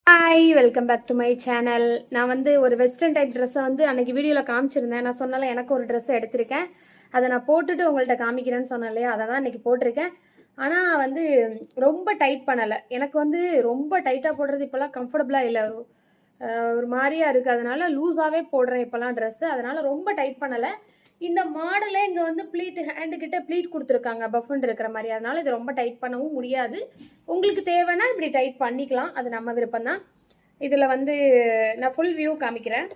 Hi welcome back to my channel. நான் ஒரு western type ட்ரெஸ்ஸை அன்றைக்கி வீடியோவில் காமிச்சிருந்தேன். நான் சொன்னால எனக்கு ஒரு ட்ரெஸ் எடுத்திருக்கேன். அதை நான் போட்டுட்டு உங்கள்கிட்ட காமிக்கிறேன்னு சொன்னேன் இல்லையா, அதை தான் இன்றைக்கி போட்டிருக்கேன். ஆனால் ரொம்ப டைட் பண்ணலை. எனக்கு ரொம்ப டைட்டாக போடுறது இப்போல்லாம் கம்ஃபர்டபுளாக இல்லை. ஒரு மாதிரியாக இருக்குது. அதனால் லூஸாகவே போடுறேன் இப்போல்லாம் ட்ரெஸ்ஸு. அதனால் ரொம்ப டைட் பண்ணலை. இந்த மாடலே இங்கே ப்ளீட் ஹேண்டுக்கிட்ட ப்ளீட் கொடுத்துருக்காங்க, பஃபுன்னு இருக்கிற மாதிரி. அதனால் இது ரொம்ப டைட் பண்ணவும் முடியாது. உங்களுக்கு தேவைன்னா இப்படி டைட் பண்ணிக்கலாம், அது நம்ம விருப்பம் தான். இதில் நான் ஃபுல் வியூ காமிக்கிறேன்.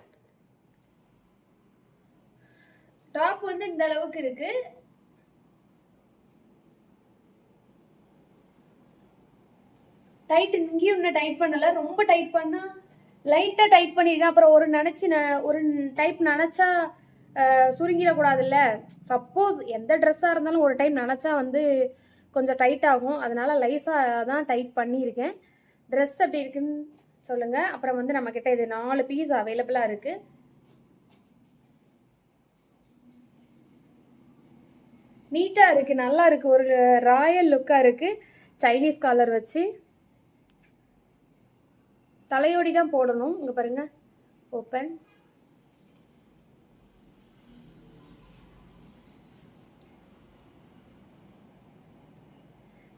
டாப் இந்த அளவுக்கு இருக்கு. டைட் இங்கேயும் இன்னும் டைட் பண்ணலை. ரொம்ப டைட் பண்ணால் லைட்டாக டைட் பண்ணியிருக்கேன். அப்புறம் ஒரு டைப் நினச்சா சுருங்கிடக்கூடாதுல்ல. சப்போஸ் எந்த ட்ரெஸ்ஸாக இருந்தாலும் ஒரு டைம் நினச்சா கொஞ்சம் டைட் ஆகும். அதனால் லைஸாக தான் டைட் பண்ணியிருக்கேன். ட்ரெஸ் அப்படி இருக்குன்னு சொல்லுங்கள். அப்புறம் நம்மக்கிட்ட இது 4 பீஸ் அவைலபிளாக இருக்குது. நீட்டாக இருக்குது, நல்லா இருக்குது. ஒரு ராயல் லுக்காக இருக்குது. சைனீஸ் காலர் வச்சு தலையோடி தான் போடணும். இங்கே பாருங்கள், ஓப்பன்.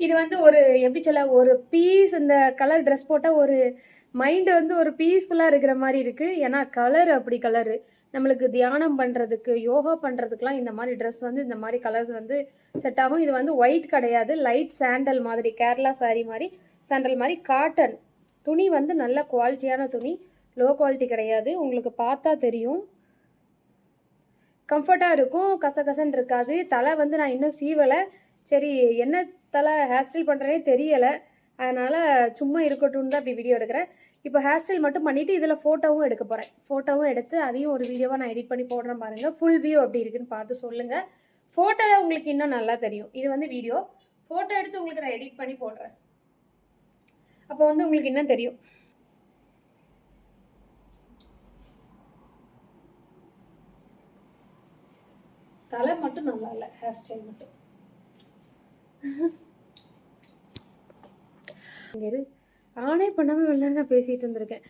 இது ஒரு எப்படி சொல்ல, ஒரு பீஸ் இந்த கலர் ட்ரெஸ் போட்டால் ஒரு மைண்டு ஒரு பீஸ்ஃபுல்லாக இருக்கிற மாதிரி இருக்குது. ஏன்னா கலர் அப்படி கலரு. நம்மளுக்கு தியானம் பண்ணுறதுக்கு, யோகா பண்ணுறதுக்குலாம் இந்த மாதிரி ட்ரெஸ் இந்த மாதிரி கலர்ஸ் செட் ஆகும். இது ஒயிட் கிடையாது, லைட் சாண்டல் மாதிரி, கேரளா சாரீ மாதிரி சாண்டல் மாதிரி. காட்டன் துணி நல்ல குவாலிட்டியான துணி, லோ குவாலிட்டி கிடையாது. உங்களுக்கு பார்த்தா தெரியும், கம்ஃபர்ட்டாக இருக்கும், கசகசன்னு இருக்காது. தலை நான் இன்னும் சீவலை. சரி, என்ன தலை ஹேர் ஸ்டைல் பண்ணுறேனே தெரியலை, அதனால் சும்மா இருக்கட்டும்னு தான் இப்படி வீடியோ எடுக்கிறேன். இப்போ ஹேர் ஸ்டைல் மட்டும் பண்ணிவிட்டு இதில் ஃபோட்டோவும் எடுக்க போகிறேன். ஃபோட்டோவும் எடுத்து அதையும் ஒரு வீடியோவாக நான் எடிட் பண்ணி போடுறேன் பாருங்கள். ஃபுல் வியூ அப்படி இருக்குன்னு பார்த்து சொல்லுங்கள். ஃபோட்டோவில் உங்களுக்கு இன்னும் நல்லா தெரியும். இது வீடியோ. ஃபோட்டோ எடுத்து உங்களுக்கு நான் எடிட் பண்ணி போடுறேன். அப்போ உங்களுக்கு இன்னும் தெரியும். தலை மட்டும் நல்லா இல்லை, ஹேர் ஸ்டைல் மட்டும். ஆனே பண்ணாமல் இவ்வளோ நேரம் நான் பேசிகிட்டு இருந்திருக்கேன்.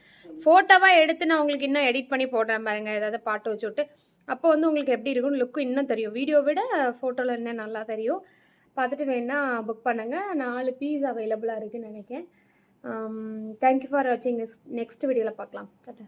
ஃபோட்டோவாக எடுத்து நான் உங்களுக்கு இன்னும் எடிட் பண்ணி போடுறேன் பாருங்கள், ஏதாவது பாட்டு வச்சு விட்டு. அப்போ உங்களுக்கு எப்படி இருக்குன்னு லுக்கு இன்னும் தெரியும். வீடியோ விட ஃபோட்டோவில் இன்னும் நல்லா தெரியும். பார்த்துட்டு வேணா புக் பண்ணுங்கள். 4 பீஸ் அவைலபிளாக இருக்குதுன்னு நினைக்கிறேன். தேங்க்யூ ஃபார் வாட்சிங். நெக்ஸ்ட் வீடியோவில் பார்க்கலாம். டாடா.